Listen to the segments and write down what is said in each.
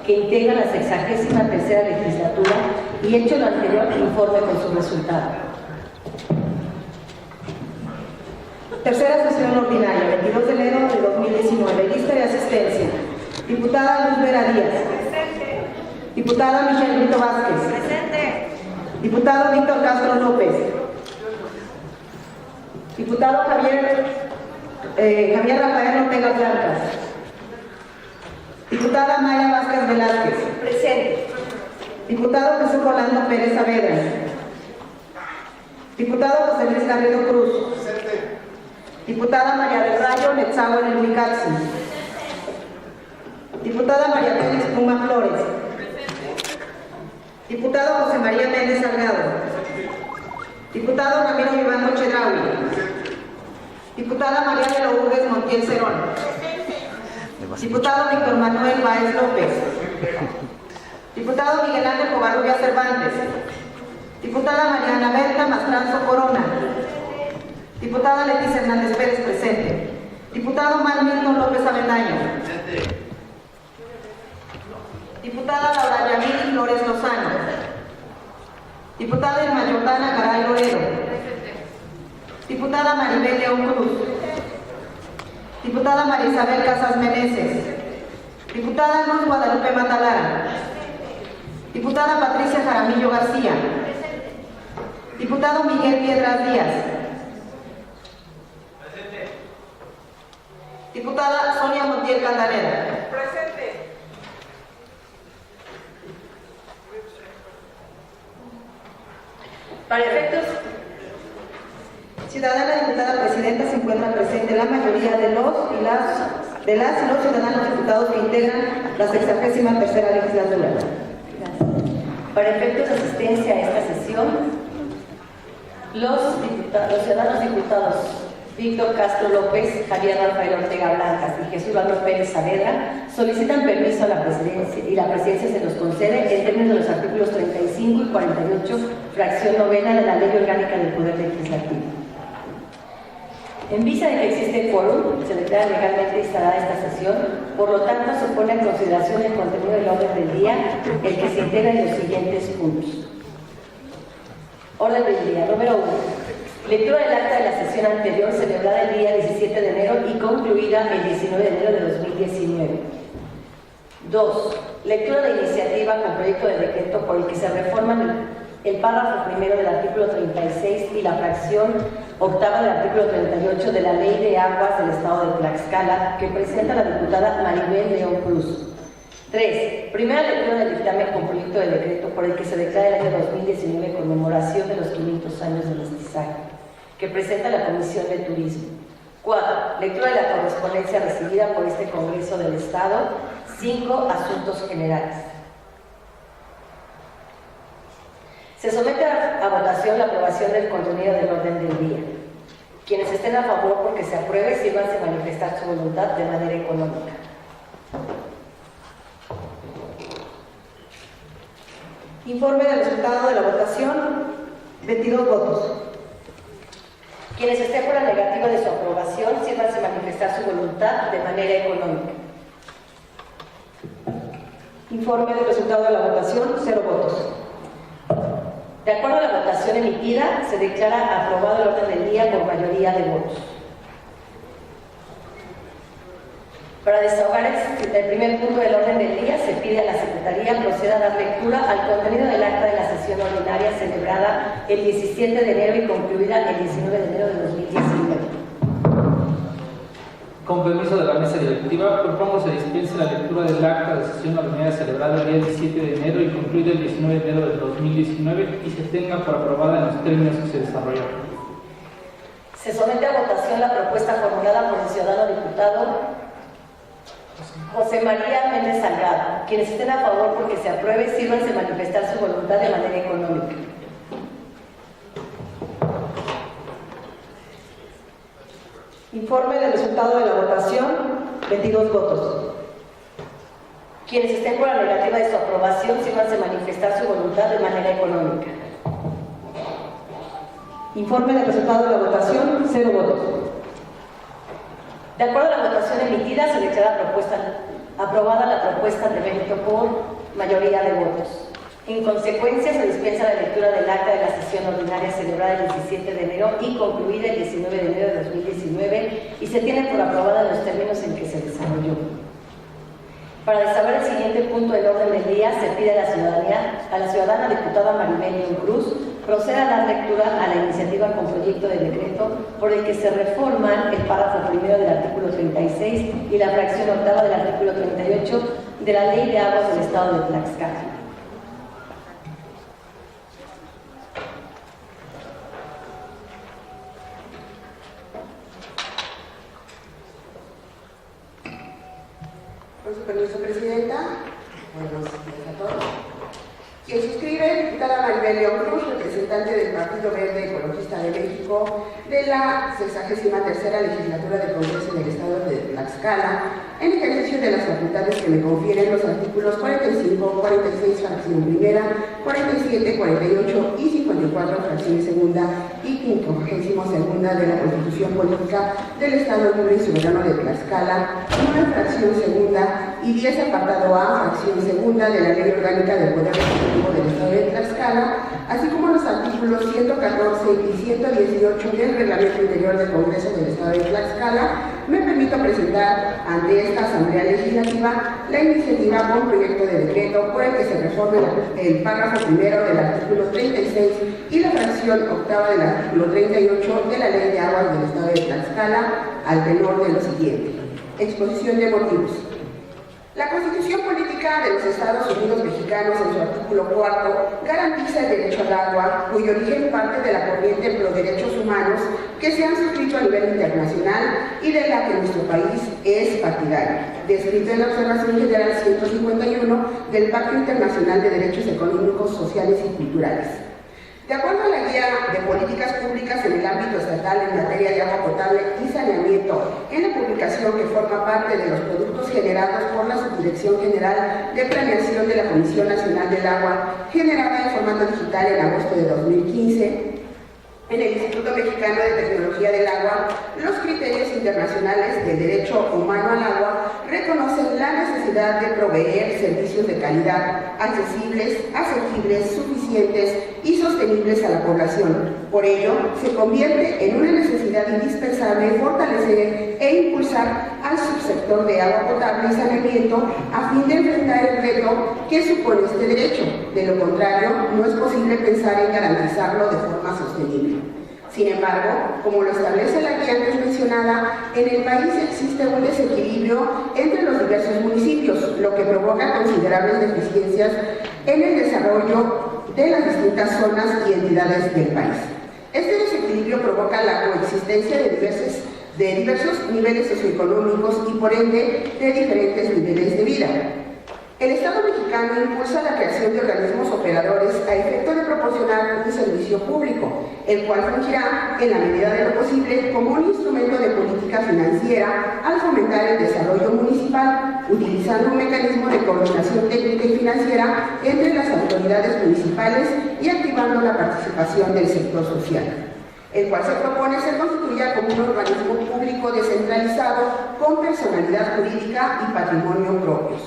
que integran la 63ª legislatura y hecho lo anterior, informe con su resultado. Tercera sesión ordinaria, 22 de enero de 2019. Lista de asistencia. Diputada Luz Vera Díaz. Presente. Diputada Michelle Brito Vázquez. Presente. Diputado Víctor Castro López. Diputado Javier Rafael Ortega Blancas. Diputada Maya Vázquez Velázquez. Presente. Diputado Jesús Rolando Pérez Saavedra. Diputado José Luis Garrido Cruz. Presente. Diputada María del Rayo Netzahue Nelhuicaxi. Diputada María Félix Puma Flores. Diputado José María Méndez Salgado. Diputado Ramiro Vivanco Chedraui. Diputada María de Lourdes Montiel Cerón. Diputado Víctor Manuel Báez López. Diputado Miguel Ángel Covarrubias Cervantes. Diputada Mariana Berta Mastranzo Corona. Diputada Leticia Hernández Pérez presente. Diputado Mar Milton López Avendaño. Diputada Laura Yamil Flores Lozano. Diputada Irma Jordana Garay Loredo. Diputada Maribel León Cruz. Diputada María Isabel Casas Meneses. Diputada Luz Guadalupe Matalara. Diputada Patricia Jaramillo García. Diputado Miguel Piedras Díaz. Diputada Sonia Montiel Candanera. Presente. Para efectos, Ciudadana diputada presidenta, se encuentra presente la mayoría de las y los ciudadanos diputados que integran la 63ª legislatura. para efectos de asistencia a esta sesión, los ciudadanos diputados Víctor Castro López, Javier Rafael Ortega Blancas y Jesús Manuel Pérez Saavedra solicitan permiso a la presidencia y la presidencia se los concede en términos de los artículos 35 y 48, fracción novena de la Ley Orgánica del Poder Legislativo. En vista de que existe quórum, se declara legalmente instalada esta sesión, por lo tanto se pone en consideración el contenido del orden del día, el que se integra en los siguientes puntos. Orden del día, número 1. Lectura del acta de la sesión anterior celebrada el día 17 de enero y concluida el 19 de enero de 2019. 2. Lectura de iniciativa con proyecto de decreto por el que se reforman el párrafo primero del artículo 36 y la fracción octava del artículo 38 de la Ley de Aguas del Estado de Tlaxcala, que presenta la diputada Maribel León Cruz. 3. Primera lectura del dictamen con proyecto de decreto por el que se declara el año 2019 conmemoración de los 500 años de mestizaje, que presenta la Comisión de Turismo. 4. Lectura de la correspondencia recibida por este Congreso del Estado. 5. Asuntos generales. Se somete a votación la aprobación del contenido del orden del día. Quienes estén a favor porque se apruebe, sírvanse a manifestar su voluntad de manera económica. Informe del resultado de la votación, 22 votos. Quienes estén por la negativa de su aprobación, sírvanse a manifestar su voluntad de manera económica. Informe del resultado de la votación, 0 votos. De acuerdo a la votación emitida, se declara aprobado el orden del día por mayoría de votos. Para desahogar el primer punto del orden del día, se pide a la Secretaría proceda a dar lectura al contenido del acta de la sesión ordinaria celebrada el 17 de enero y concluida el 19 de enero de 2019. Con permiso de la mesa directiva, propongo se dispense la lectura del acta de sesión ordinaria celebrada el día 17 de enero y concluida el 19 de enero del 2019 y se tenga por aprobada en los términos que se desarrollaron. Se somete a votación la propuesta formulada por el ciudadano diputado José María Méndez Salgado. Quienes estén a favor porque se apruebe, sírvanse a manifestar su voluntad de manera económica. Informe del resultado de la votación, 22 votos. Quienes estén por la negativa de su aprobación, sírvanse a manifestar su voluntad de manera económica. Informe del resultado de la votación, 0 votos. De acuerdo a la votación emitida, se declara Aprobada la propuesta de mérito por mayoría de votos. En consecuencia, se dispensa la lectura del acta de la sesión ordinaria celebrada el 17 de enero y concluida el 19 de enero de 2019 y se tiene por aprobada en los términos en que se desarrolló. Para desahogar el siguiente punto del orden del día, se pide a la ciudadana diputada Maribel León Cruz proceda a dar lectura a la iniciativa con proyecto de decreto por el que se reforman el párrafo primero del artículo 36 y la fracción octava del artículo 38 de la Ley de Aguas del Estado de Tlaxcala. Con su permiso, Presidenta. Buenos días a todos. Quien suscribe, diputada Maribel León Cruz, representante del Partido Verde Ecologista de México, de la 63ª legislatura del Congreso del Estado de Tlaxcala, en ejercicio de las facultades que me confieren los artículos 45, 46, fracción primera, 47, 48 y 54, fracción segunda y 52ª de la Constitución Política del Estado Libre y Soberano de Tlaxcala, 9, fracción segunda y 10, apartado A, fracción segunda de la Ley Orgánica del Poder Ejecutivo del Estado de Tlaxcala, así como los artículos 114 y 118 del Reglamento Interior del Congreso del Estado de Tlaxcala, me permito presentar ante esta Asamblea Legislativa la iniciativa con proyecto de decreto por el que se reforme el párrafo primero del artículo 36 y la fracción octava del artículo 38 de la Ley de Aguas del Estado de Tlaxcala, al tenor de lo siguiente. Exposición de motivos. La Constitución Política de los Estados Unidos Mexicanos, en su artículo 4, garantiza el derecho al agua, cuyo origen parte de la corriente pro derechos humanos que se han suscrito a nivel internacional y de la que nuestro país es partidario, descrito en la Observación General 151 del Pacto Internacional de Derechos Económicos, Sociales y Culturales. De acuerdo a la Guía de Políticas Públicas en el ámbito estatal en materia de agua potable y saneamiento, en la publicación que forma parte de los productos generados por la Subdirección General de Planeación de la Comisión Nacional del Agua, generada en formato digital en agosto de 2015, en el Instituto Mexicano de Tecnología del Agua, los criterios internacionales del derecho humano al agua reconocen la necesidad de proveer servicios de calidad, accesibles, asequibles, suficientes y sostenibles a la población. Por ello, se convierte en una necesidad indispensable fortalecer e impulsar al subsector de agua potable y saneamiento a fin de enfrentar el reto que supone este derecho. De lo contrario, no es posible pensar en garantizarlo de forma sostenible. Sin embargo, como lo establece la guía antes mencionada, en el país existe un desequilibrio entre los diversos municipios, lo que provoca considerables deficiencias en el desarrollo de las distintas zonas y entidades del país. Este desequilibrio provoca la coexistencia de diversos niveles socioeconómicos y por ende de diferentes niveles de vida. El Estado mexicano impulsa la creación de organismos operadores a efecto de proporcionar un servicio público, el cual fungirá, en la medida de lo posible, como un instrumento de política financiera al fomentar el desarrollo municipal, utilizando un mecanismo de coordinación técnica y financiera entre las autoridades municipales y activando la participación del sector social, el cual se propone se constituya como un organismo público descentralizado con personalidad jurídica y patrimonio propios,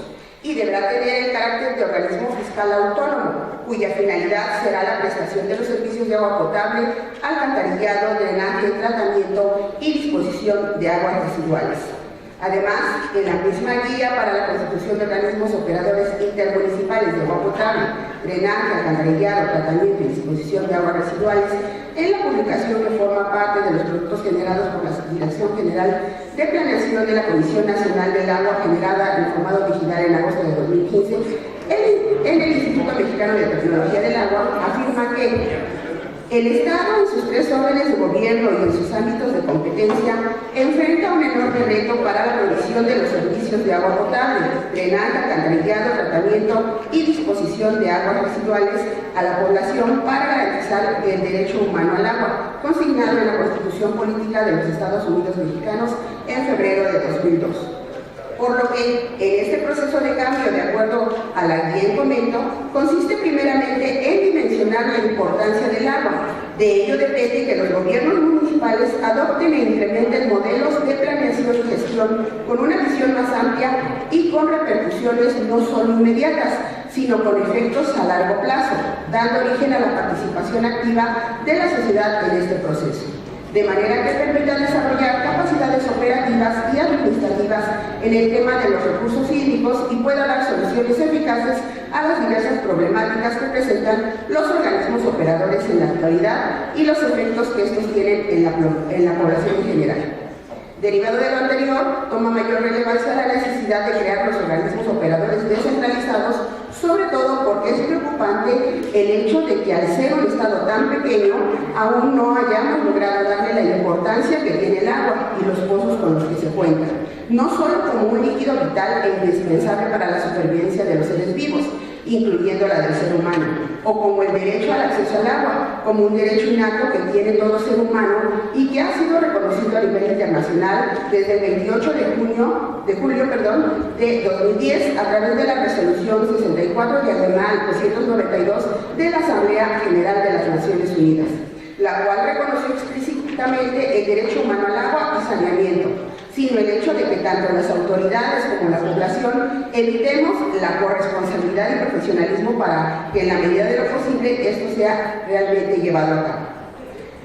y deberá tener el carácter de organismo fiscal autónomo, cuya finalidad será la prestación de los servicios de agua potable, alcantarillado, drenaje, tratamiento y disposición de aguas residuales. Además, en la misma guía para la constitución de organismos operadores intermunicipales de agua potable, drenaje, alcantarillado, tratamiento y disposición de aguas residuales, en la publicación que forma parte de los productos generados por la Subdirección General de Planeación de la Comisión Nacional del Agua, generada en formato digital en agosto de 2015, en el Instituto Mexicano de Tecnología del Agua, afirma que el Estado, en sus tres órdenes de gobierno y en sus ámbitos de competencia, enfrenta un enorme reto para la provisión de los servicios de agua potable, drenaje, alcantarillado, tratamiento y disposición de aguas residuales a la población para garantizar el derecho humano al agua, consignado en la Constitución Política de los Estados Unidos Mexicanos en febrero de 2002. por lo que en este proceso de cambio, de acuerdo a la guía en comento, consiste primeramente en dimensionar la importancia del agua. De ello depende que los gobiernos municipales adopten e incrementen modelos de planeación y gestión con una visión más amplia y con repercusiones no solo inmediatas, sino con efectos a largo plazo, dando origen a la participación activa de la sociedad en este proceso, de manera que permita desarrollar capacidades operativas y administrativas en el tema de los recursos hídricos y pueda dar soluciones eficaces a las diversas problemáticas que presentan los organismos operadores en la actualidad y los efectos que estos tienen en la población en general. Derivado de lo anterior, toma mayor relevancia la necesidad de crear los organismos operadores descentralizados, sobre todo porque es preocupante el hecho de que al ser un estado tan pequeño, aún no hayamos logrado darle la importancia que tiene el agua y los pozos con los que se cuenta, no solo como un líquido vital e indispensable para la supervivencia de los seres vivos, incluyendo la del ser humano, o como el derecho al acceso al agua, como un derecho innato que tiene todo ser humano y que ha sido reconocido a nivel internacional desde el 28 de julio de 2010 a través de la resolución 64/292 de la Asamblea General de las Naciones Unidas, la cual reconoció explícitamente el derecho humano al agua y saneamiento, sino el hecho de que tanto las autoridades como la población evitemos la corresponsabilidad y profesionalismo para que en la medida de lo posible esto sea realmente llevado a cabo.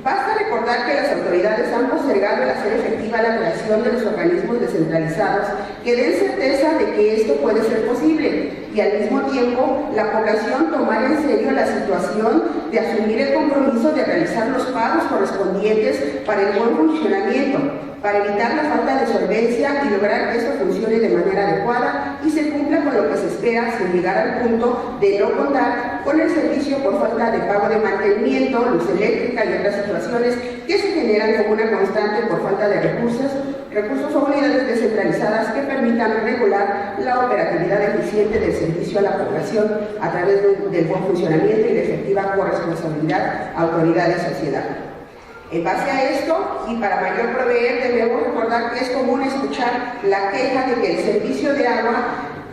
Basta recordar que las autoridades han postergado el hacer efectiva la creación de los organismos descentralizados que den certeza de que esto puede ser posible y al mismo tiempo la población tomar en serio la situación de asumir el compromiso de realizar los pagos correspondientes para el buen funcionamiento, para evitar la falta de solvencia y lograr que esto funcione de manera adecuada y se cumpla con lo que se espera sin llegar al punto de no contar con el servicio por falta de pago de mantenimiento, luz eléctrica y otras situaciones que se generan como una constante por falta de recursos o unidades descentralizadas que permitan regular la operatividad eficiente del servicio a la población a través del buen funcionamiento y de efectiva corresponsabilidad, autoridad y sociedad. En base a esto, y para mayor proveer, debemos recordar que es común escuchar la queja de que el servicio de agua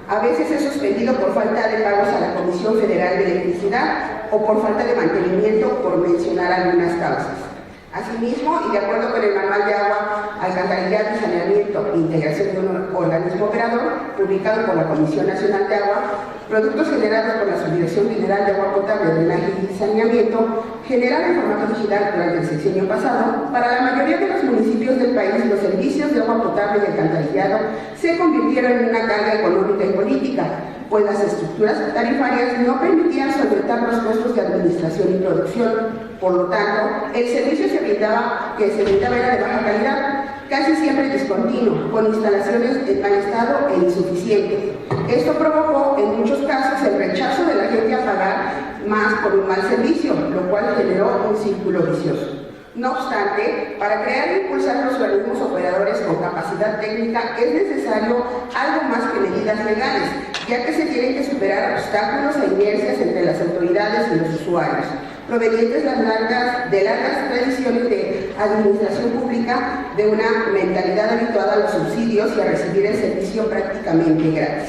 a veces es suspendido por falta de pagos a la Comisión Federal de Electricidad o por falta de mantenimiento, por mencionar algunas causas. Asimismo, y de acuerdo con el Manual de Agua, Alcantarillado y Saneamiento e Integración de un Organismo Operador, publicado por la Comisión Nacional de Agua, productos generados por la Subdirección General de Agua Potable, Drenaje y Saneamiento, generaron en formato digital durante el sexenio pasado. Para la mayoría de los municipios del país, los servicios de agua potable y alcantarillado se convirtieron en una carga económica y política, pues las estructuras tarifarias no permitían solventar los costos de administración y producción. Por lo tanto, el servicio que se brindaba era de baja calidad, casi siempre discontinuo, con instalaciones en mal estado e insuficientes. Esto provocó en muchos casos el rechazo de la gente a pagar más por un mal servicio, lo cual generó un círculo vicioso. No obstante, para crear e impulsar los organismos operadores con capacidad técnica es necesario algo más que medidas legales, ya que se tienen que superar obstáculos e inercias entre las autoridades y los usuarios, provenientes de largas tradiciones de administración pública, de una mentalidad habituada a los subsidios y a recibir el servicio prácticamente gratis.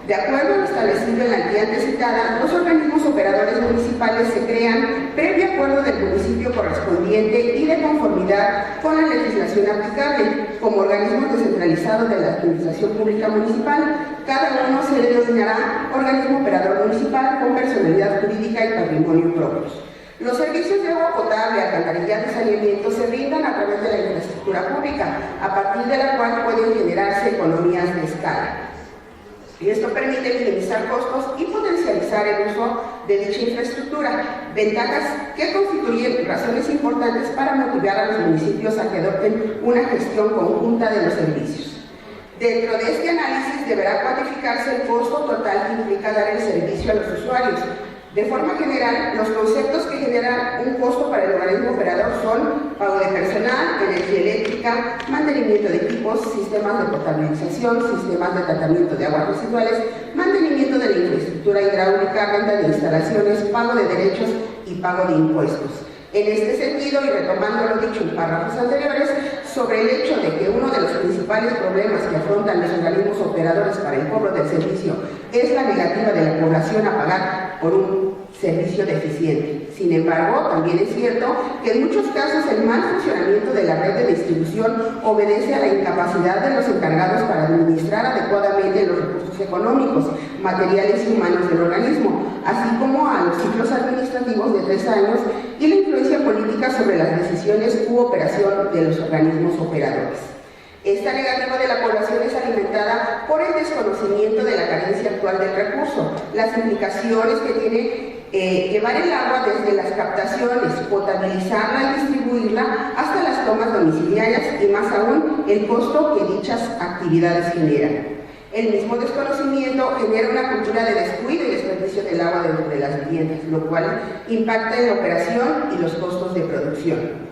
De acuerdo a lo establecido en la guía antecitada, los organismos operadores municipales se crean previo acuerdo del municipio correspondiente y de conformidad con la legislación aplicable, como organismos descentralizados de la administración pública municipal. Cada uno se le denominará organismo operador municipal con personalidad jurídica y patrimonio propios. Los servicios de agua potable, alcantarillado y saneamiento se brindan a través de la infraestructura pública, a partir de la cual pueden generarse economías de escala. Y esto permite minimizar costos y potencializar el uso de dicha infraestructura, ventajas que constituyen razones importantes para motivar a los municipios a que adopten una gestión conjunta de los servicios. Dentro de este análisis deberá cuantificarse el costo total que implica dar el servicio a los usuarios. De forma general, los conceptos que generan un costo para el organismo operador son pago de personal, energía eléctrica, mantenimiento de equipos, sistemas de potabilización, sistemas de tratamiento de aguas residuales, mantenimiento de la infraestructura hidráulica, renta de instalaciones, pago de derechos y pago de impuestos. En este sentido, y retomando lo dicho en párrafos anteriores, sobre el hecho de que uno de los principales problemas que afrontan los organismos operadores para el cobro del servicio es la negativa de la población a pagar por un servicio deficiente. Sin embargo, también es cierto que en muchos casos el mal funcionamiento de la red de distribución obedece a la incapacidad de los encargados para administrar adecuadamente los recursos económicos, materiales y humanos del organismo, así como a los ciclos administrativos de 3 años y la influencia política sobre las decisiones u operación de los organismos operadores. Esta negativa de la población es alimentada por el desconocimiento de la carencia actual del recurso, las implicaciones que tiene llevar el agua desde las captaciones, potabilizarla y distribuirla hasta las tomas domiciliarias y más aún el costo que dichas actividades generan. El mismo desconocimiento genera una cultura de descuido y desperdicio del agua dentro de las viviendas, lo cual impacta en la operación y los costos de producción.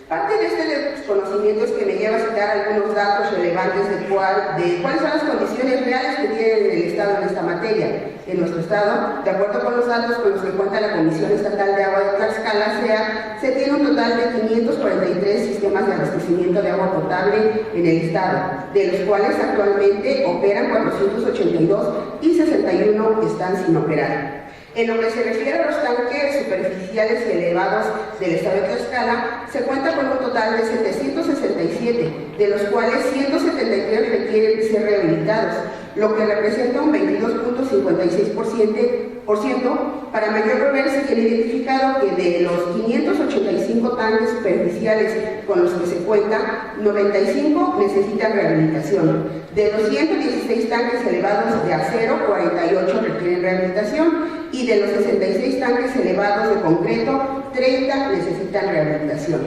Parte de este desconocimiento es que me lleva a citar algunos datos relevantes de cuáles son las condiciones reales que tiene el Estado en esta materia. En nuestro Estado, de acuerdo con los datos con los que cuenta la Comisión Estatal de Agua de Tlaxcala, se tiene un total de 543 sistemas de abastecimiento de agua potable en el Estado, de los cuales actualmente operan 482 y 61 están sin operar. En lo que se refiere a los tanques superficiales y elevados del Estado de Tlaxcala, se cuenta con un total de 767, de los cuales 173 requieren ser rehabilitados, lo que representa un 22.56%. Para mayor proveer se tiene identificado que de los 585 tanques superficiales con los que se cuenta, 95 necesitan rehabilitación. De los 116 tanques elevados de acero, 48 requieren rehabilitación y de los 66 tanques elevados de concreto, 30 necesitan rehabilitación.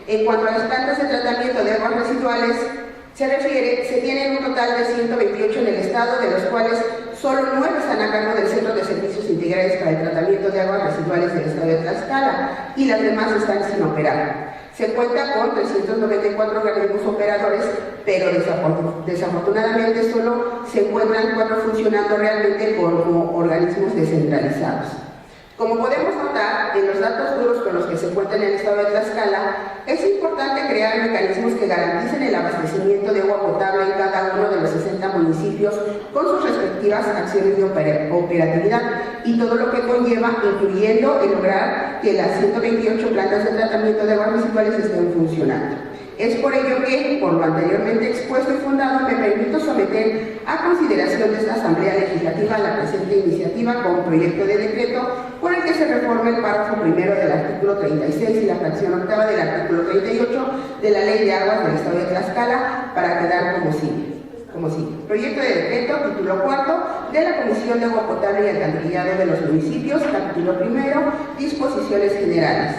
En cuanto a las plantas de tratamiento de aguas residuales, se tienen un total de 128 en el Estado, de los cuales solo 9 están a cargo del Centro de Servicios Integrales para el Tratamiento de Aguas Residuales del Estado de Tlaxcala y las demás están sin operar. Se cuenta con 394 organismos operadores, pero desafortunadamente solo se encuentran 4 funcionando realmente como organismos descentralizados. Como podemos notar, en los datos duros con los que se cuenta en el Estado de Tlaxcala, es importante crear mecanismos que garanticen el abastecimiento de agua potable en cada uno de los 60 municipios con sus respectivas acciones de operatividad y todo lo que conlleva, incluyendo el lograr que las 128 plantas de tratamiento de aguas residuales estén funcionando. Es por ello que, por lo anteriormente expuesto y fundado, me permito someter a consideración de esta Asamblea Legislativa la presente iniciativa con proyecto de decreto por el que se reforma el párrafo primero del artículo 36 y la fracción octava del artículo 38 de la Ley de Aguas del Estado de Tlaxcala para quedar como sigue. Proyecto de decreto, título cuarto, de la Comisión de Agua Potable y Alcantarillado de los Municipios, capítulo primero, disposiciones generales.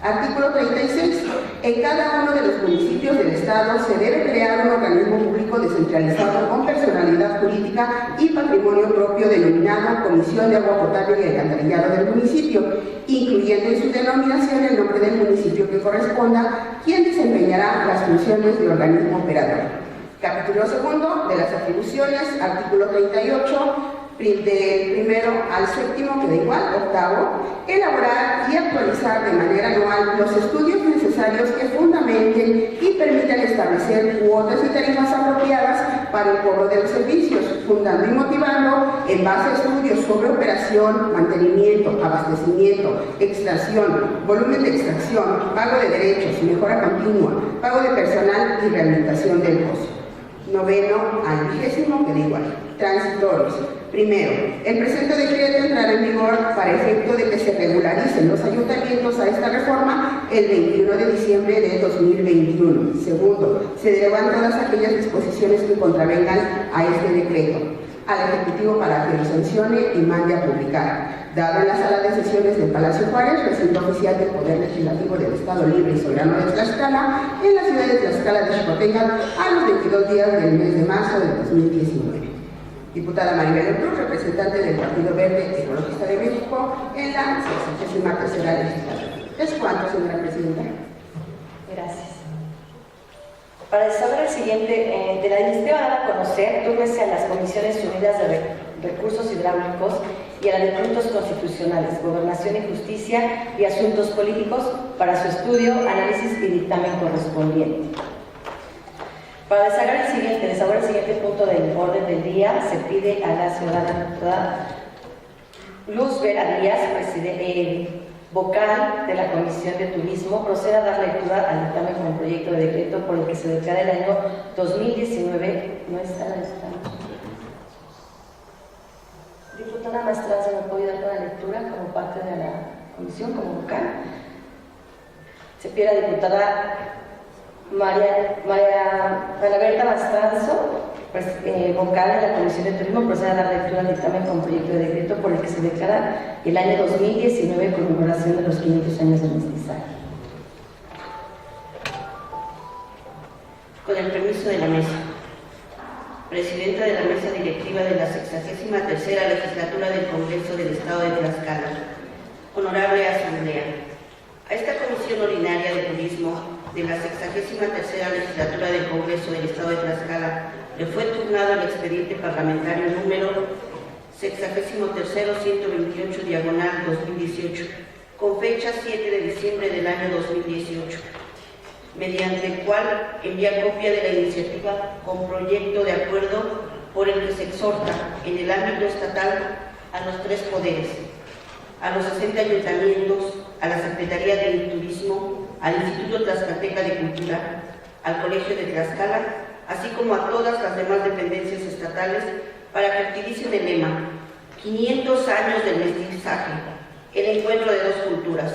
Artículo 36. En cada uno de los municipios del Estado se debe crear un organismo público descentralizado con personalidad jurídica y patrimonio propio denominado Comisión de Agua Potable y Alcantarillado del municipio, incluyendo en su denominación el nombre del municipio que corresponda, quien desempeñará las funciones del organismo operador. Capítulo segundo de las atribuciones, artículo 38. Del primero al séptimo, que da igual, octavo, elaborar y actualizar de manera anual los estudios necesarios que fundamenten y permitan establecer cuotas y tarifas apropiadas para el cobro de los servicios, fundando y motivando en base a estudios sobre operación, mantenimiento, abastecimiento, extracción, volumen de extracción, pago de derechos, mejora continua, pago de personal y rehabilitación del pozo. Noveno al 20º, que da igual. Transitorios. Primero, el presente decreto entrará en vigor para efecto de que se regularicen los ayuntamientos a esta reforma el 21 de diciembre de 2021. Segundo, se derogan todas aquellas disposiciones que contravengan a este decreto al Ejecutivo para que lo sancione y mande a publicar. Dado en la sala de sesiones del Palacio Juárez, recinto oficial del Poder Legislativo del Estado Libre y Soberano de Tlaxcala, en la ciudad de Tlaxcala de Xicotenca, a los 22 días del mes de marzo de 2019. Diputada Maribel Cruz, representante del Partido Verde Ecologista de México, en la 63ª legislatura. ¿Es cuánto, señora presidenta? Gracias. Para saber el siguiente, de la iniciativa van a conocer, túrmese a las Comisiones Unidas de Recursos Hidráulicos y a la de Puntos Constitucionales, Gobernación y Justicia y Asuntos Políticos para su estudio, análisis y dictamen correspondiente. Para desahogar el siguiente punto del orden del día, se pide a la ciudadana diputada Luz Vera Díaz, vocal de la Comisión de Turismo, proceda a dar lectura al dictamen como proyecto de decreto por el que se declara el año 2019. ¿No está la diputada Maestranza? ¿Me puede dar la lectura como parte de la comisión, como vocal? Se pide a la diputada María Berta Mastranzo, vocal de la Comisión de Turismo, procede a dar lectura al dictamen con proyecto de decreto por el que se declara el año 2019 conmemoración de los 500 años del mestizaje. Con el permiso de la mesa. Presidenta de la mesa directiva de la 63ª legislatura del Congreso del Estado de Tlaxcala. Honorable Asamblea. A esta Comisión Ordinaria de Turismo de la 63ª legislatura del Congreso del Estado de Tlaxcala le fue turnado el expediente parlamentario número 63-128/2018, con fecha 7 de diciembre del año 2018, mediante el cual envía copia de la iniciativa con proyecto de acuerdo por el que se exhorta en el ámbito estatal a los 3 poderes, a los 60 ayuntamientos, a la Secretaría del Turismo, al Instituto Tlaxcalteca de Cultura, al Colegio de Tlaxcala, así como a todas las demás dependencias estatales, para que utilicen el lema 500 años del mestizaje, el encuentro de 2 culturas,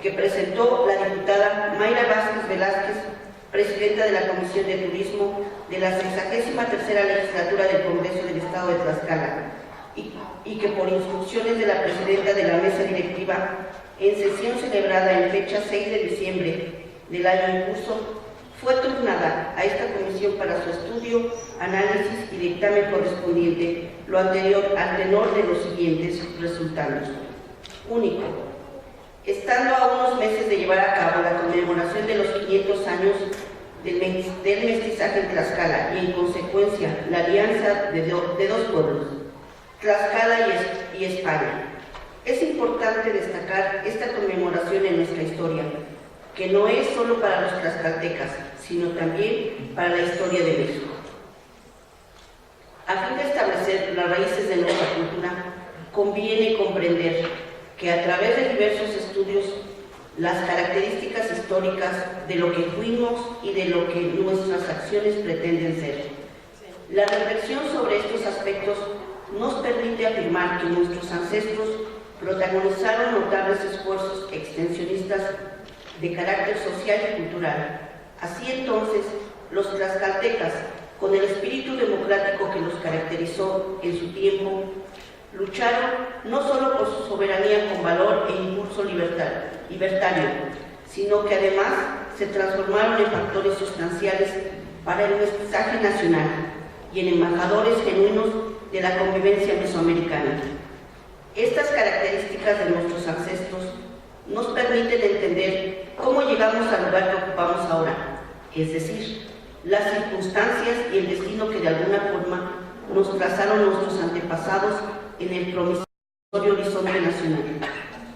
que presentó la diputada Mayra Vázquez Velázquez, presidenta de la Comisión de Turismo de la 63ª legislatura del Congreso del Estado de Tlaxcala, y que por instrucciones de la presidenta de la mesa directiva, en sesión celebrada en fecha 6 de diciembre del año en curso, fue turnada a esta comisión para su estudio, análisis y dictamen correspondiente, lo anterior al tenor de los siguientes resultados. Único. Estando a unos meses de llevar a cabo la conmemoración de los 500 años del mestizaje en Tlaxcala y en consecuencia la alianza de 2 pueblos, Tlaxcala y España, es importante destacar esta conmemoración en nuestra historia, que no es solo para los tlaxcaltecas, sino también para la historia de México. A fin de establecer las raíces de nuestra cultura, conviene comprender que a través de diversos estudios, las características históricas de lo que fuimos y de lo que nuestras acciones pretenden ser. La reflexión sobre estos aspectos nos permite afirmar que nuestros ancestros protagonizaron notables esfuerzos extensionistas de carácter social y cultural. Así entonces, los tlaxcaltecas, con el espíritu democrático que los caracterizó en su tiempo, lucharon no solo por su soberanía con valor e impulso libertario, sino que además se transformaron en factores sustanciales para el mestizaje nacional y en embajadores genuinos de la convivencia mesoamericana. Estas características de nuestros ancestros nos permiten entender cómo llegamos al lugar que ocupamos ahora, es decir, las circunstancias y el destino que de alguna forma nos trazaron nuestros antepasados en el promisorio horizonte nacional.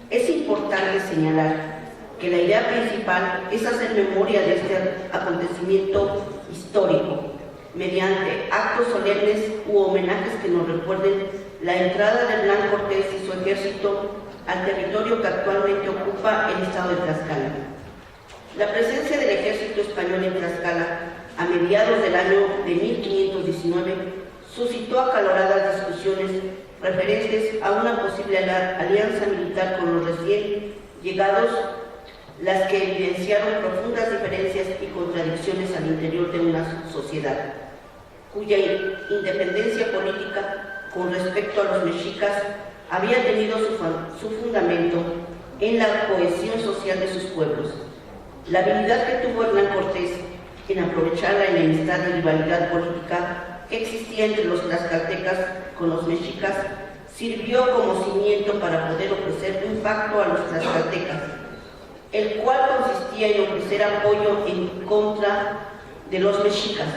Es importante señalar que la idea principal es hacer memoria de este acontecimiento histórico, mediante actos solemnes u homenajes que nos recuerden la entrada de Hernán Cortés y su ejército al territorio que actualmente ocupa el estado de Tlaxcala. La presencia del ejército español en Tlaxcala a mediados del año de 1519 suscitó acaloradas discusiones referentes a una posible alianza militar con los recién llegados, las que evidenciaron profundas diferencias y contradicciones al interior de una sociedad, cuya independencia política con respecto a los mexicas había tenido su fundamento en la cohesión social de sus pueblos. La habilidad que tuvo Hernán Cortés en aprovechar la enemistad y rivalidad política que existía entre los tlaxcaltecas con los mexicas sirvió como cimiento para poder ofrecer un pacto a los tlaxcaltecas, el cual consistía en ofrecer apoyo en contra de los mexicas,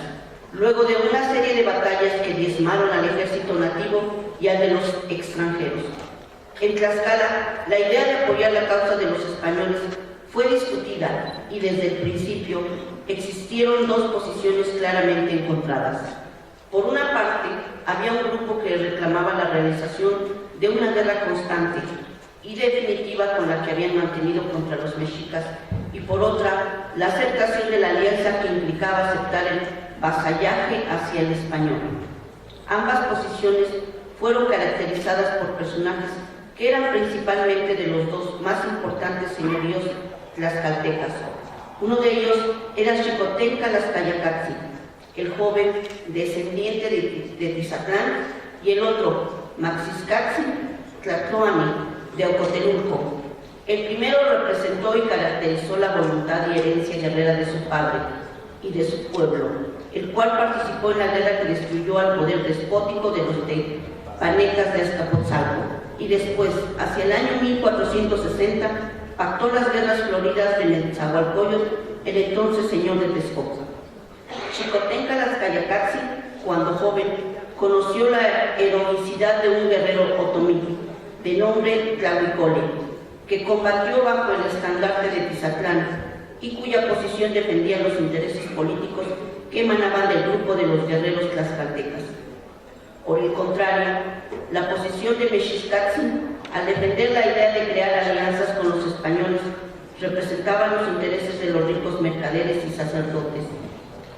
luego de una serie de batallas que diezmaron al ejército nativo y al de los extranjeros. En Tlaxcala, la idea de apoyar la causa de los españoles fue discutida y desde el principio existieron dos posiciones claramente encontradas. Por una parte, había un grupo que reclamaba la realización de una guerra constante y definitiva con la que habían mantenido contra los mexicas, y por otra, la aceptación de la alianza que implicaba aceptar el vasallaje hacia el español. Ambas posiciones fueron caracterizadas por personajes que eran principalmente de los dos más importantes señoríos tlaxcaltecas. Uno de ellos era Xicotenca Tlaxcayacatzi, el joven descendiente de Tizatlán, y el otro, Maxiscatzi Tlatloani, de Ocotelulco. El primero representó y caracterizó la voluntad y herencia guerrera de su padre y de su pueblo, el cual participó en la guerra que destruyó al poder despótico de los tepanecas de Azcapotzalco, y después, hacia el año 1460, pactó las guerras floridas de Netzahualcoyotl, el entonces señor de Texcoco. Xicotenca Tlaxcayacatzi, cuando joven, conoció la heroicidad de un guerrero otomí, de nombre Tlahuicole, que combatió bajo el estandarte de Tizatlán y cuya posición defendía los intereses políticos que emanaban del grupo de los guerreros tlaxcaltecas. Por el contrario, la posición de Mexiscatzi, al defender la idea de crear alianzas con los españoles, representaba los intereses de los ricos mercaderes y sacerdotes,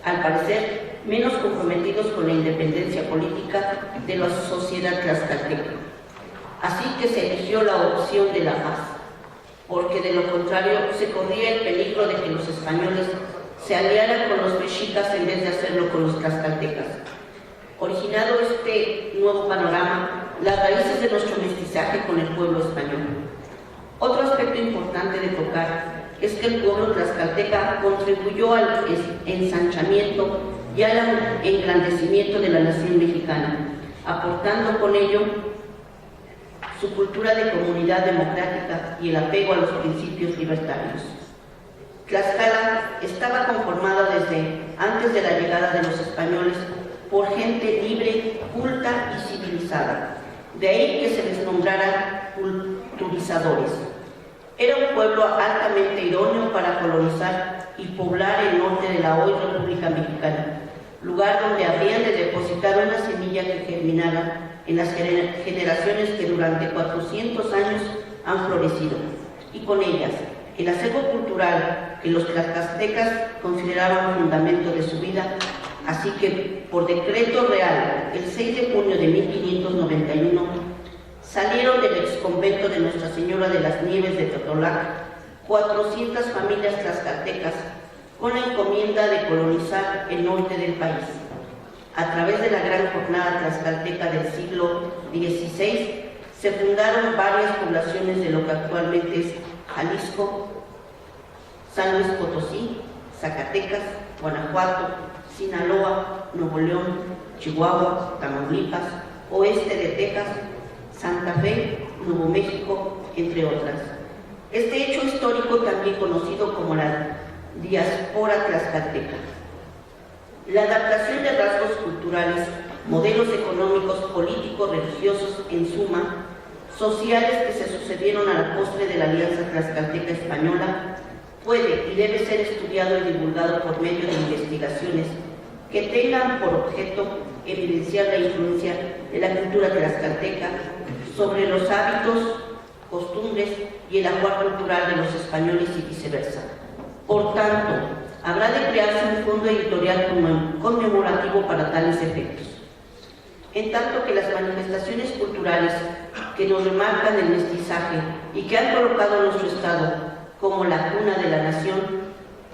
al parecer menos comprometidos con la independencia política de la sociedad tlaxcalteca. Así que se eligió la opción de la paz, porque de lo contrario se corría el peligro de que los españoles se aliaran con los mexicas en vez de hacerlo con los tlaxcaltecas. Originado este nuevo panorama, las raíces de nuestro mestizaje con el pueblo español. Otro aspecto importante de tocar es que el pueblo tlaxcalteca contribuyó al ensanchamiento y al engrandecimiento de la nación mexicana, aportando con ello su cultura de comunidad democrática y el apego a los principios libertarios. Tlaxcala estaba conformada desde antes de la llegada de los españoles por gente libre, culta y civilizada. De ahí que se les nombrara culturizadores. Era un pueblo altamente idóneo para colonizar y poblar el norte de la hoy República Mexicana, lugar donde habrían de depositar una semilla que germinara en las generaciones que durante 400 años han florecido, y con ellas el acervo cultural que los tlaxcaltecas consideraban fundamento de su vida. Así que, por decreto real, el 6 de junio de 1591, salieron del exconvento de Nuestra Señora de las Nieves de Totolac 400 familias tlaxcaltecas con la encomienda de colonizar el norte del país. A través de la gran jornada tlaxcalteca del siglo XVI, se fundaron varias poblaciones de lo que actualmente es Jalisco, San Luis Potosí, Zacatecas, Guanajuato, Sinaloa, Nuevo León, Chihuahua, Tamaulipas, oeste de Texas, Santa Fe, Nuevo México, entre otras. Este hecho histórico, también conocido como la diáspora tlaxcalteca. La adaptación de rasgos culturales, modelos económicos, políticos, religiosos, en suma, sociales que se sucedieron a la postre de la Alianza Tlaxcalteca Española, puede y debe ser estudiado y divulgado por medio de investigaciones que tengan por objeto evidenciar la influencia de la cultura tlaxcalteca sobre los hábitos, costumbres y el ajuar cultural de los españoles y viceversa. Por tanto, habrá de crearse un fondo editorial conmemorativo para tales efectos. En tanto que las manifestaciones culturales que nos remarcan el mestizaje y que han colocado a nuestro Estado como la cuna de la nación,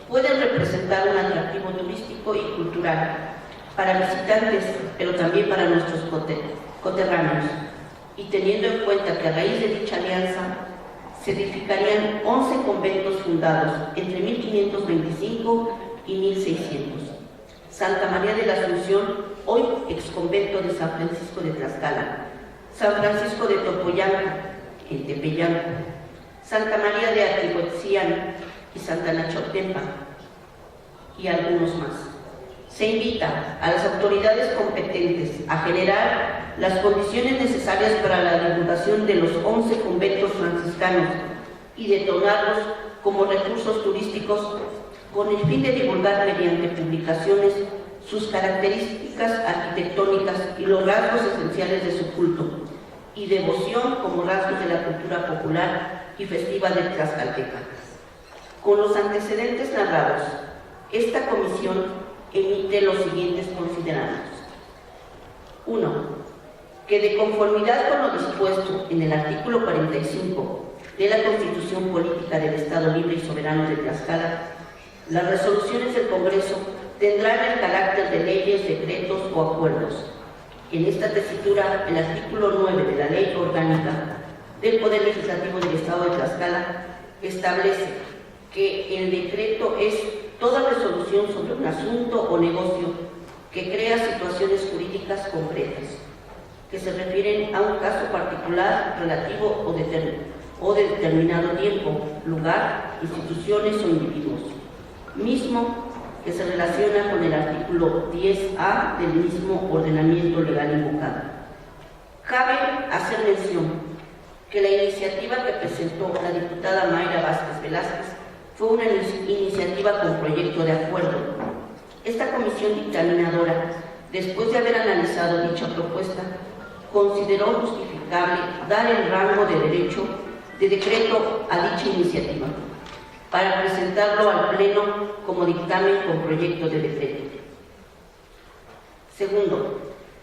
pueden representar un atractivo turístico y cultural para visitantes, pero también para nuestros coterráneos. Y teniendo en cuenta que a raíz de dicha alianza se edificarían 11 conventos fundados entre 1525 y 1600. Santa María de la Asunción, hoy exconvento de San Francisco de Tlaxcala, San Francisco de Topoyanco, en Tepeyanco, Santa María de Atihuetzian y Santa Nachotempa, y algunos más. Se invita a las autoridades competentes a generar las condiciones necesarias para la divulgación de los 11 conventos franciscanos y detonarlos como recursos turísticos con el fin de divulgar mediante publicaciones sus características arquitectónicas y los rasgos esenciales de su culto y devoción como rasgos de la cultura popular y festiva del Tlaxcalteca. Con los antecedentes narrados, esta comisión emite los siguientes considerandos. 1. Que de conformidad con lo dispuesto en el artículo 45 de la Constitución Política del Estado Libre y Soberano de Tlaxcala, las resoluciones del Congreso tendrán el carácter de leyes, decretos o acuerdos. En esta tesitura, el artículo 9 de la Ley Orgánica del Poder Legislativo del Estado de Tlaxcala establece que el decreto es toda resolución sobre un asunto o negocio que crea situaciones jurídicas concretas, que se refieren a un caso particular, relativo o de determinado tiempo, lugar, instituciones o individuos, mismo que se relaciona con el artículo 10A del mismo ordenamiento legal invocado. Cabe hacer mención que la iniciativa que presentó la diputada Mayra Vázquez Velázquez fue una iniciativa con proyecto de acuerdo. Esta comisión dictaminadora, después de haber analizado dicha propuesta, consideró justificable dar el rango de derecho de decreto a dicha iniciativa, para presentarlo al Pleno como dictamen con proyecto de decreto. Segundo,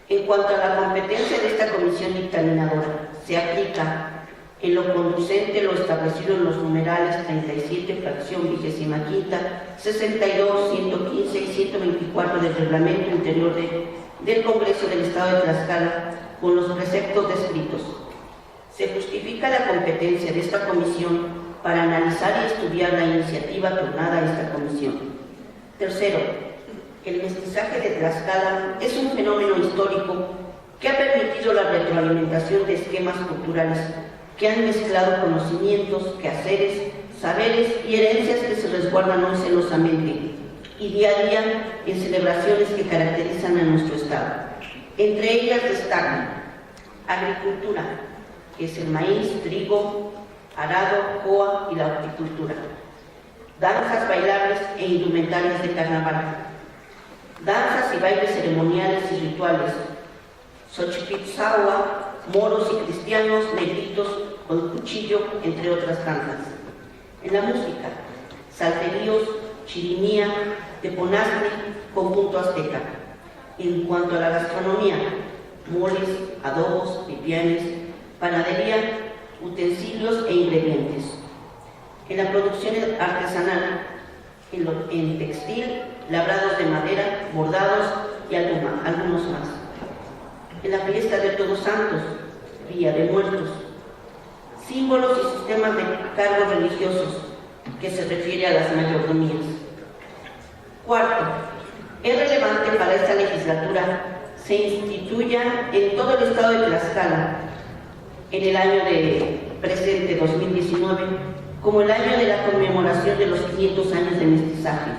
en cuanto a la competencia de esta comisión dictaminadora, se aplica en lo conducente lo establecido en los numerales 37, fracción 25ª, 62, 115 y 124 del Reglamento Interior del Congreso del Estado de Tlaxcala, con los preceptos descritos. Se justifica la competencia de esta comisión para analizar y estudiar la iniciativa tornada a esta comisión. Tercero, el mestizaje de Tlaxcala es un fenómeno histórico que ha permitido la retroalimentación de esquemas culturales que han mezclado conocimientos, quehaceres, saberes y herencias que se resguardan hoy celosamente y día a día en celebraciones que caracterizan a nuestro Estado. Entre ellas destacan agricultura, que es el maíz, trigo, arado, coa y la horticultura, danzas bailables e indumentarias de carnaval, danzas y bailes ceremoniales y rituales, Xochipitzahua, moros y cristianos, negritos con cuchillo, entre otras tantas. En la música, salterios, chirimía, teponazli, conjunto azteca. En cuanto a la gastronomía, moles, adobos, pipianes, panadería, utensilios e ingredientes. En la producción artesanal, en textil, labrados de madera, bordados y algunos más. En la fiesta de Todos Santos, Día de Muertos, símbolos y sistemas de cargos religiosos, que se refiere a las mayordomías. Cuarto, es relevante para esta legislatura se instituya en todo el estado de Tlaxcala, en el año presente 2019, como el año de la conmemoración de los 500 años de mestizaje,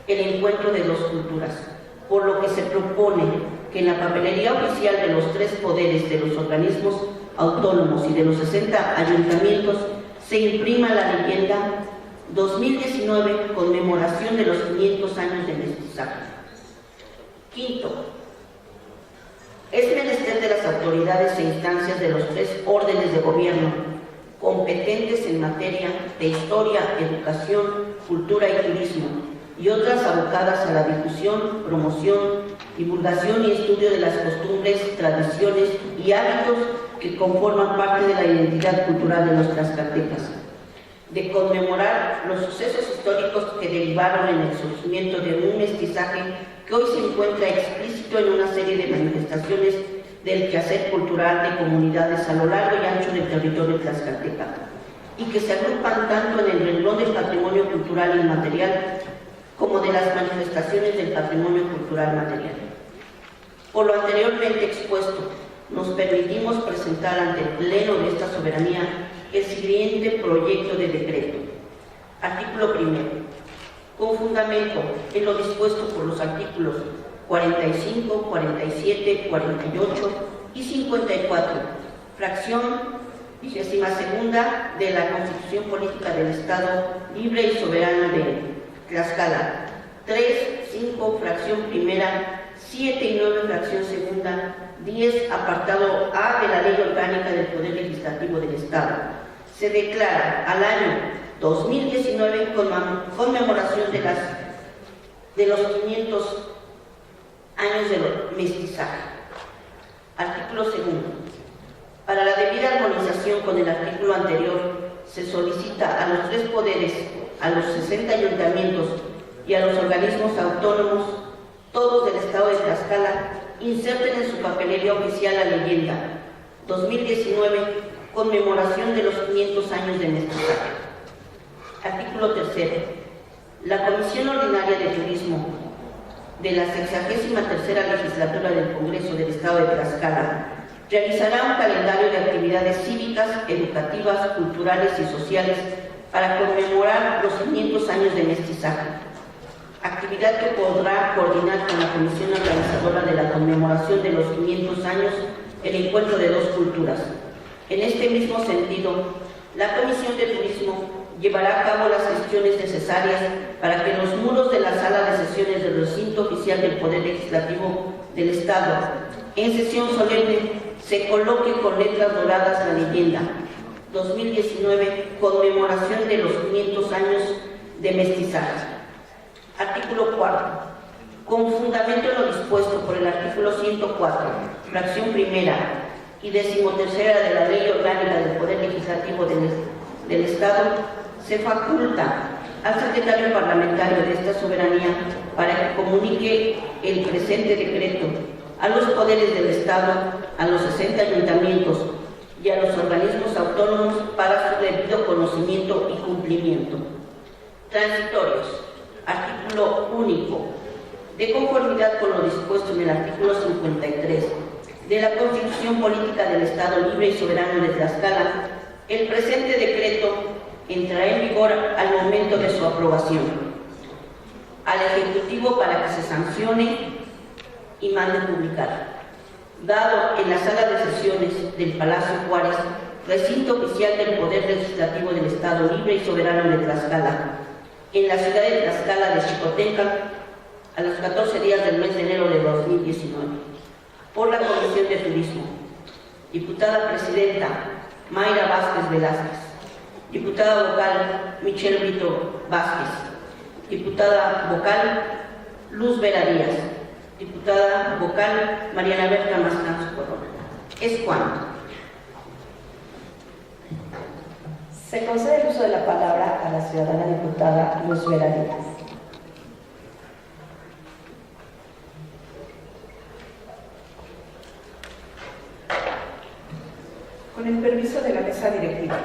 el encuentro de dos culturas, por lo que se propone que en la papelería oficial de los 3 poderes de los organismos autónomos y de los 60 ayuntamientos se imprima la leyenda 2019, conmemoración de los 500 años de mestizaje. Quinto, es menester de las autoridades e instancias de los 3 órdenes de gobierno competentes en materia de historia, educación, cultura y turismo, y otras abocadas a la difusión, promoción, divulgación y estudio de las costumbres, tradiciones y hábitos que conforman parte de la identidad cultural de los tlaxcaltecas, de conmemorar los sucesos históricos que derivaron en el surgimiento de un mestizaje que hoy se encuentra explícito en una serie de manifestaciones del quehacer cultural de comunidades a lo largo y ancho del territorio tlaxcalteca, y que se agrupan tanto en el renglón del patrimonio cultural inmaterial como de las manifestaciones del patrimonio cultural material. Por lo anteriormente expuesto, nos permitimos presentar ante el Pleno de esta soberanía el siguiente proyecto de decreto. Artículo primero. Con fundamento en lo dispuesto por los artículos 45, 47, 48 y 54, fracción 22ª de la Constitución Política del Estado Libre y Soberano Tlaxcala, 3, 5, fracción primera, 7 y 9, fracción segunda, 10, apartado A de la Ley Orgánica del Poder Legislativo del Estado. Se declara al año 2019 conmemoración de los 500 años del mestizaje. Artículo segundo. Para la debida armonización con el artículo anterior, se solicita a los 3 poderes, a los 60 ayuntamientos y a los organismos autónomos, todos del Estado de Tlaxcala, inserten en su papelería oficial la leyenda 2019, conmemoración de los 500 años de mestizaje. Artículo tercero. La Comisión Ordinaria de Turismo de la 63ª Legislatura del Congreso del Estado de Tlaxcala realizará un calendario de actividades cívicas, educativas, culturales y sociales para conmemorar los 500 años de mestizaje. Actividad que podrá coordinar con la comisión organizadora de la conmemoración de los 500 años el encuentro de 2 culturas. En este mismo sentido, la Comisión de Turismo llevará a cabo las gestiones necesarias para que en los muros de la sala de sesiones del recinto oficial del Poder Legislativo del Estado, en sesión solemne, se coloque con letras doradas la leyenda 2019, conmemoración de los 500 años de mestizaje. Artículo 4. Con fundamento en lo dispuesto por el artículo 104, fracción primera y 13ª de la Ley Orgánica del Poder Legislativo del Estado, se faculta al secretario parlamentario de esta soberanía para que comunique el presente decreto a los poderes del Estado, a los 60 ayuntamientos y a los organismos autónomos para su debido conocimiento y cumplimiento. Transitorios. Artículo único. De conformidad con lo dispuesto en el artículo 53 de la Constitución Política del Estado Libre y Soberano de Tlaxcala, el presente decreto entrará en vigor al momento de su aprobación. Al Ejecutivo para que se sancione y mande publicar. Dado en la sala de sesiones del Palacio Juárez, recinto oficial del Poder Legislativo del Estado Libre y Soberano de Tlaxcala, en la ciudad de Tlaxcala de Xicotenca, a los 14 días del mes de enero de 2019, por la Comisión de Turismo. Diputada Presidenta Mayra Vázquez Velázquez. Diputada Vocal Michelle Brito Vázquez. Diputada Vocal Luz Vera Díaz. Diputada Vocal Mariana Berta Mascanzo Corona. Es cuanto. Se concede el uso de la palabra a la ciudadana diputada Luz Vera Díaz. Con el permiso de la mesa directiva.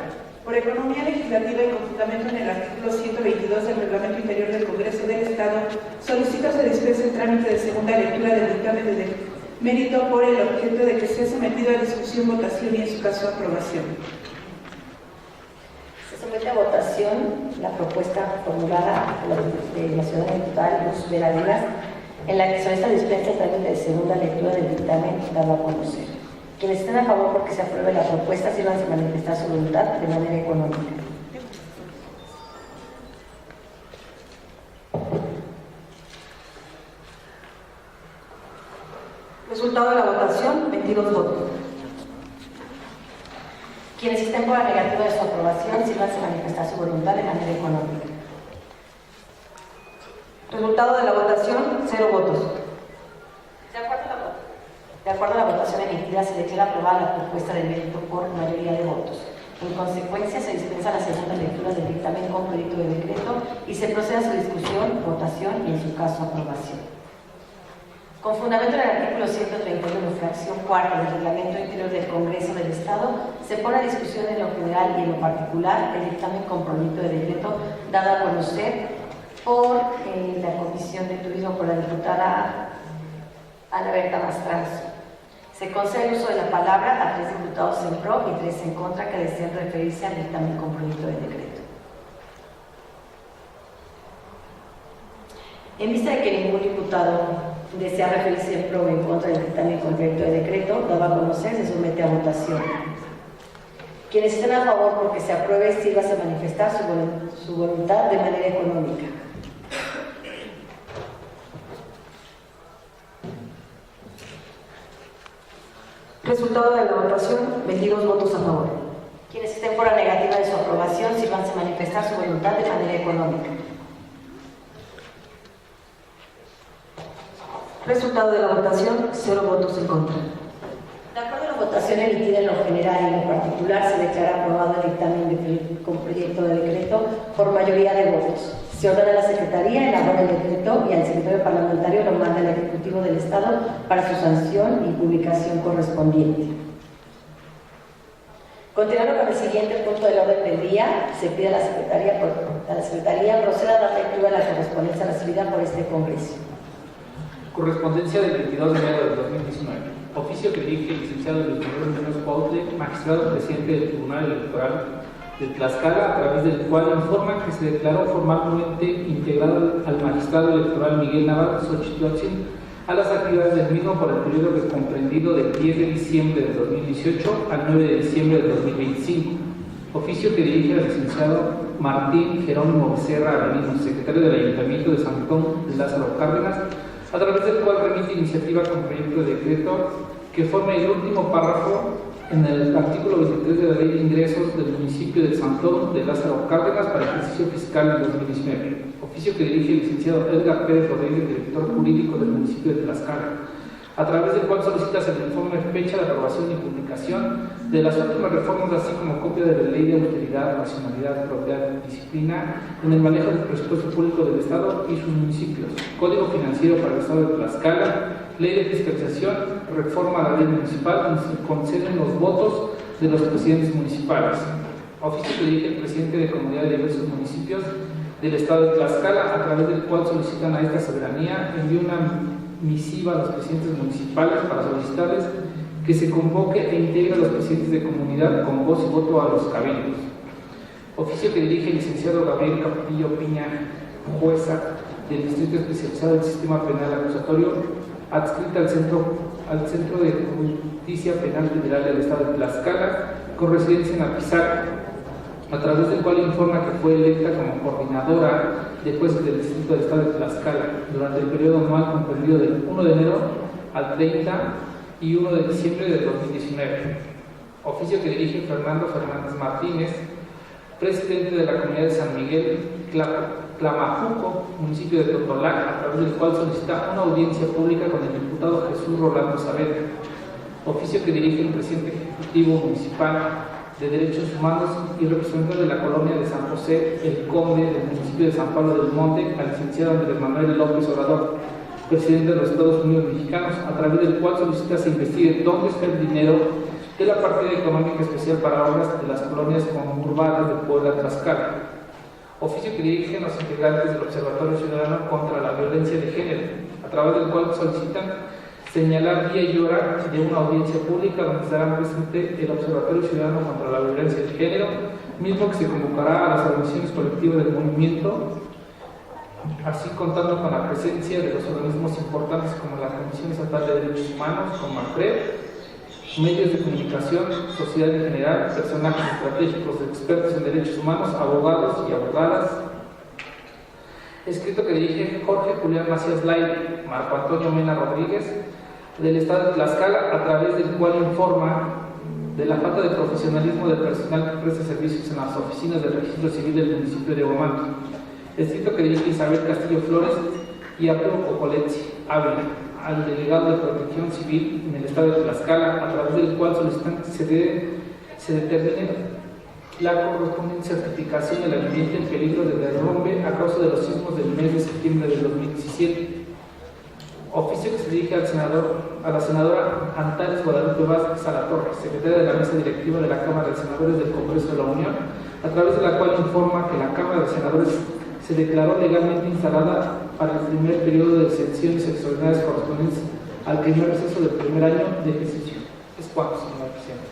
Por economía legislativa y con fundamento en el artículo 122 del Reglamento Interior del Congreso del Estado, solicito se dispense el trámite de segunda lectura del dictamen de mérito por el objeto de que sea sometido a discusión, votación y en su caso aprobación. Se somete a votación la propuesta formulada de la ciudadana diputada Luz Vera Díaz, en la que solicita dispensa el trámite de segunda lectura del dictamen dado a conocer. Quienes estén a favor porque se apruebe la propuesta sirvan de manifestar su voluntad de manera económica. Resultado de la votación, 22 votos. Quienes estén por la negativa de su aprobación sirvan de manifestar su voluntad de manera económica. Resultado de la votación, 0 votos. De acuerdo a la votación emitida, se declara aprobada la propuesta de mérito por mayoría de votos. En consecuencia, se dispensa la segunda lectura del dictamen con proyecto de decreto y se procede a su discusión, votación y, en su caso, aprobación. Con fundamento en el artículo 131, fracción cuarta del Reglamento Interior del Congreso del Estado, se pone a discusión en lo general y en lo particular el dictamen con proyecto de decreto dado a conocer por la Comisión de Turismo por la diputada Ana Berta Mastranzo. Se concede el uso de la palabra a 3 diputados en pro y 3 en contra que deseen referirse al dictamen con proyecto de decreto. En vista de que ningún diputado desea referirse en pro o en contra del dictamen con proyecto de decreto dado a conocer, se somete a votación. Quienes estén a favor porque se apruebe, sírvase a manifestar su voluntad de manera económica. Resultado de la votación, 22 votos a favor. Quienes estén por la negativa de su aprobación, sírvanse a manifestar su voluntad de manera económica. Resultado de la votación, 0 votos en contra. De acuerdo a la votación emitida en lo general y en lo particular, se declara aprobado el dictamen con proyecto de decreto por mayoría de votos. Se ordena a la Secretaría elaborar el decreto y al secretario parlamentario lo manda al Ejecutivo del Estado para su sanción y publicación correspondiente. Continuando con el siguiente punto del orden del día, se pide a la Secretaría proceda a dar lectura a la correspondencia recibida por este Congreso. Correspondencia del 22 de enero del 2019. Oficio que dirige el licenciado Luis Manuel Muñoz Cuautle, magistrado presidente del Tribunal Electoral de Tlaxcala, a través del cual informa que se declaró formalmente integrado al magistrado electoral Miguel Navarro Xochitl a las actividades del mismo por el periodo que comprendido del 10 de diciembre de 2018 al 9 de diciembre de 2025. Oficio que dirige el licenciado Martín Jerónimo Becerra Avelino, secretario del Ayuntamiento de San Antón de Lázaro Cárdenas, a través del cual remite iniciativa con proyecto de decreto que forme el último párrafo en el artículo 23 de la Ley de Ingresos del municipio de San Antón de Lázaro Cárdenas para ejercicio fiscal en 2019. Oficio que dirige el licenciado Edgar Pérez Rodríguez, director jurídico del municipio de Tlaxcala, a través del cual solicitas el informe, fecha de aprobación y publicación de las últimas reformas, así como copia de la Ley de Austeridad, Racionalidad, Probidad y Disciplina en el manejo del presupuesto público del Estado y sus municipios, Código Financiero para el Estado de Tlaxcala, Ley de Fiscalización, reforma a la ley municipal, donde se conceden los votos de los presidentes municipales. Oficio que dirige el presidente de comunidad de diversos municipios del Estado de Tlaxcala, a través del cual solicitan a esta soberanía, envía una misiva a los presidentes municipales para solicitarles que se convoque e integre a los presidentes de comunidad con voz y voto a los cabildos. Oficio que dirige el licenciado Gabriel Capetillo Piña, jueza del Distrito Especializado del Sistema Penal Acusatorio, adscrita al Centro de Justicia Penal Federal del Estado de Tlaxcala, con residencia en Apizac, a través del cual informa que fue electa como coordinadora de jueces del Distrito del Estado de Tlaxcala durante el periodo anual comprendido del 1 de enero al 30 y 1 de diciembre de 2019. Oficio que dirige Fernando Fernández Martínez, presidente de la comunidad de San Miguel Tlamajuco, municipio de Totolac, a través del cual solicita una audiencia pública con el diputado Jesús Rolando Saavedra. Oficio que dirige el presidente ejecutivo municipal de Derechos Humanos y representante de la colonia de San José, el Conde del municipio de San Pablo del Monte, al licenciado Andrés Manuel López Obrador, presidente de los Estados Unidos Mexicanos, a través del cual solicita se investigue dónde está el dinero de la partida económica especial para obras de las colonias conurbadas de Puebla, Tlaxcala. Oficio que dirigen los integrantes del Observatorio Ciudadano contra la Violencia de Género, a través del cual solicitan señalar día y hora de una audiencia pública donde estarán presente el Observatorio Ciudadano contra la Violencia de Género, mismo que se convocará a las organizaciones colectivas del movimiento, así contando con la presencia de los organismos importantes como la Comisión Estatal de Derechos Humanos, como ACRED, medios de comunicación, sociedad en general, personajes estratégicos, expertos en derechos humanos, abogados y abogadas. Escrito que dirige Jorge Julián Macías Lai, Marco Antonio Mena Rodríguez, del Estado de Tlaxcala, a través del cual informa de la falta de profesionalismo del personal que presta servicios en las oficinas del registro civil del municipio de Huamantla. Escrito que dirige Isabel Castillo Flores y Arturo Cocoletzi Ávila, al delegado de Protección Civil en el Estado de Tlaxcala, a través del cual solicitan que se determine la correspondiente certificación del ambiente en peligro de derrumbe a causa de los sismos del mes de septiembre de 2017. Oficio que se dirige a la senadora Antares Guadalupe Vázquez Salatorre, secretaria de la mesa directiva de la Cámara de Senadores del Congreso de la Unión, a través de la cual informa que la Cámara de Senadores se declaró legalmente instalada para el primer periodo de sesiones extraordinarias correspondientes al primer receso del primer año de ejercicio. ¿Es cuánto, señora presidenta?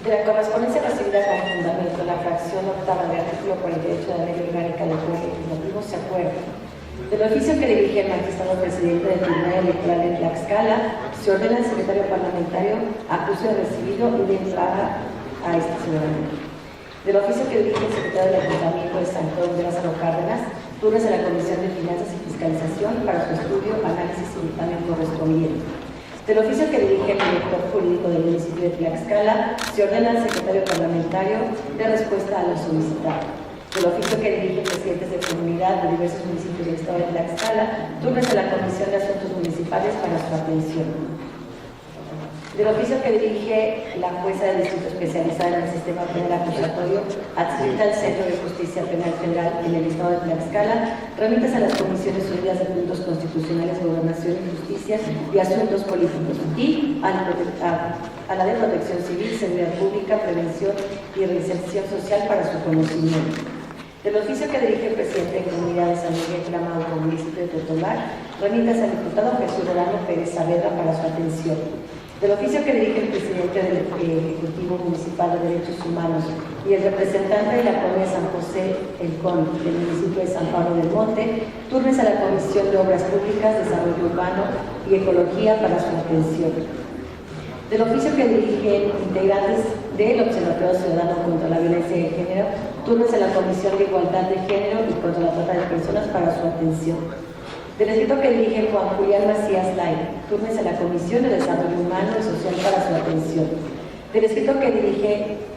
De la correspondencia recibida como fundamento la fracción octava del artículo 48 de la Ley Orgánica del Poder Legislativo se acuerda. Del oficio que dirige el magistrado presidente del Tribunal Electoral de Tlaxcala, se ordena al secretario parlamentario acuse de recibido y de entrada a esta ciudadanía. Del oficio que dirige el secretario del Ayuntamiento de San Antón de Lázaro Cárdenas, turnos a la Comisión de Finanzas y Fiscalización para su estudio, análisis y dictamen correspondiente. Del oficio que dirige el director jurídico del municipio de Tlaxcala, se ordena al secretario parlamentario de respuesta a lo solicitado. Del oficio que dirige presidentes de comunidad de diversos municipios del estado de Tlaxcala, turnos a la Comisión de Asuntos Municipales para su atención. Del oficio que dirige la jueza del Distrito Especializada en el Sistema Penal Acusatorio, adscrita al Centro de Justicia Penal Federal en el estado de Tlaxcala, remitas a las Comisiones Unidas de Puntos Constitucionales de Gobernación y Justicia y Asuntos Políticos y a la de Protección Civil, Seguridad Pública, Prevención y Reinserción Social para su conocimiento. Del oficio que dirige el presidente de Comunidad de San Miguel Tlamauco, municipio de Totolar, remitas al diputado Jesús Rolando Pérez Saavedra para su atención. Del oficio que dirige el presidente del Ejecutivo Municipal de Derechos Humanos y el representante de la Colonia San José, el CON, del municipio de San Pablo del Monte, turnes a la Comisión de Obras Públicas, Desarrollo Urbano y Ecología para su atención. Del oficio que dirigen integrantes del Observatorio Ciudadano contra la Violencia de Género, turnes a la Comisión de Igualdad de Género y contra la Trata de Personas para su atención. Del escrito que dirige Juan Julián Macías Lai, turnes a la Comisión de Desarrollo Humano y Social para su atención. Del escrito que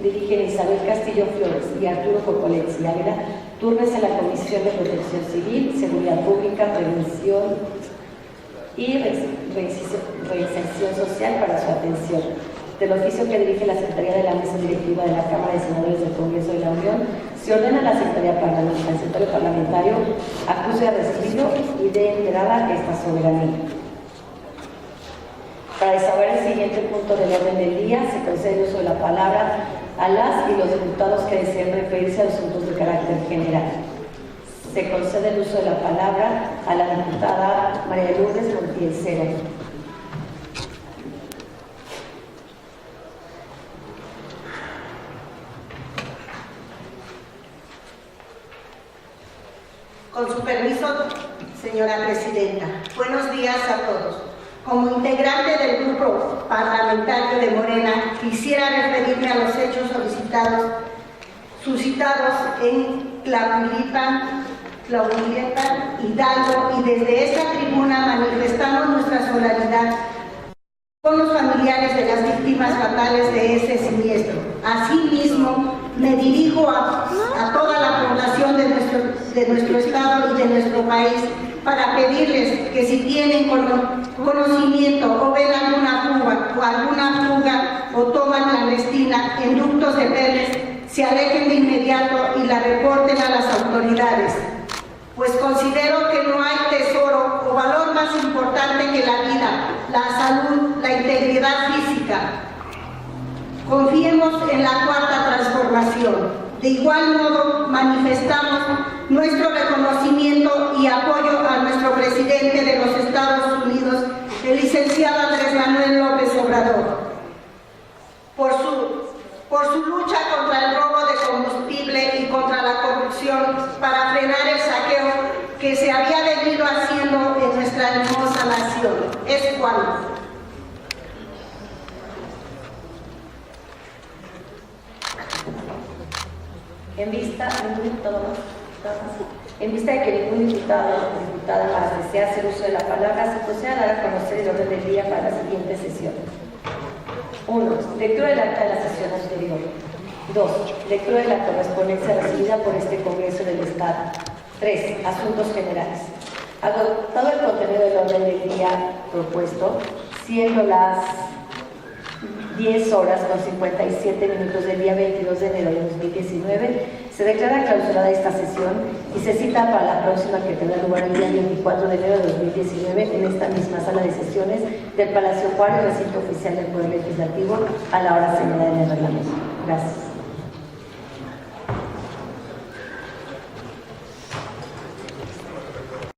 dirigen Isabel Castillo Flores y Arturo Cocoletz y Ávila, turnes a la Comisión de Protección Civil, Seguridad Pública, Prevención y Reinserción Social para su atención. Del oficio que dirige la Secretaría de la Mesa Directiva de la Cámara de Senadores del Congreso de la Unión, se ordena a la Secretaría Parlamentaria, al secretario parlamentario, acuse de recibido y de enterada esta soberanía. Para desahogar el siguiente punto del orden del día, se concede el uso de la palabra a las y los diputados que deseen referirse a los asuntos de carácter general. Se concede el uso de la palabra a la diputada María Lourdes Montiel Cero. Con su permiso, señora presidenta. Buenos días a todos. Como integrante del grupo parlamentario de Morena, quisiera referirme a los hechos suscitados en Tlahuilipan, Hidalgo, y desde esta tribuna manifestamos nuestra solidaridad con los familiares de las víctimas fatales de ese siniestro. Asimismo, me dirijo a toda la población de nuestro estado y de nuestro país para pedirles que si tienen conocimiento o ven alguna fuga o toma clandestina en ductos de Pemex, se alejen de inmediato y la reporten a las autoridades, pues considero que no hay tesoro o valor más importante que la vida, la salud, la integridad física. Confiemos en la cuarta transformación. De igual modo, manifestamos nuestro reconocimiento y apoyo a nuestro presidente de los Estados Unidos, el licenciado Andrés Manuel López Obrador, por su lucha contra el robo de combustible y contra la corrupción para frenar el saqueo que se había venido haciendo en nuestra hermosa nación. Es cuanto. En vista de que ningún diputado o diputada más desea hacer uso de la palabra, se procede a dar a conocer el orden del día para la siguiente sesión. 1. Lectura del acta de la sesión anterior. 2. Lectura de la correspondencia recibida por este Congreso del Estado. 3. Asuntos generales. Agotado el contenido del orden del día propuesto, siendo las 10 horas con 57 minutos del día 22 de enero de 2019, se declara clausurada esta sesión y se cita para la próxima, que tendrá lugar el día 24 de enero de 2019 en esta misma sala de sesiones del Palacio Juárez, recinto oficial del Poder Legislativo, a la hora señalada en el reglamento. Gracias.